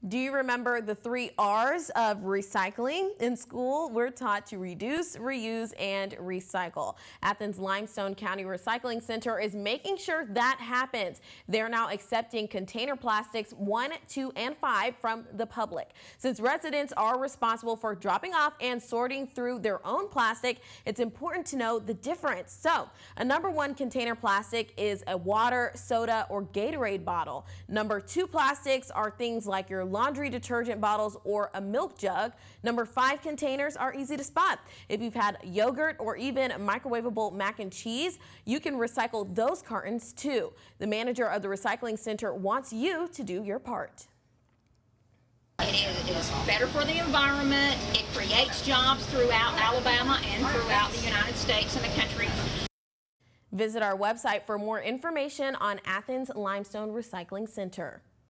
Do you remember the 3 R's of recycling? In school, we're taught to reduce, reuse, and recycle. Athens Limestone County Recycling Center is making sure that happens. They're now accepting container plastics 1, 2, and 5 from the public. Since residents are responsible for dropping off and sorting through their own plastic, it's important to know the difference. So, a number 1 container plastic is a water, soda, or Gatorade bottle. Number 2 plastics are things like your laundry detergent bottles or a milk jug. Number 5 containers are easy to spot. If you've had yogurt or even microwavable mac and cheese, you can recycle those cartons too. The manager of the recycling center wants you to do your part. It is better for the environment. It creates jobs throughout Alabama and throughout the United States and the country. Visit our website for more information on Athens Limestone Recycling Center.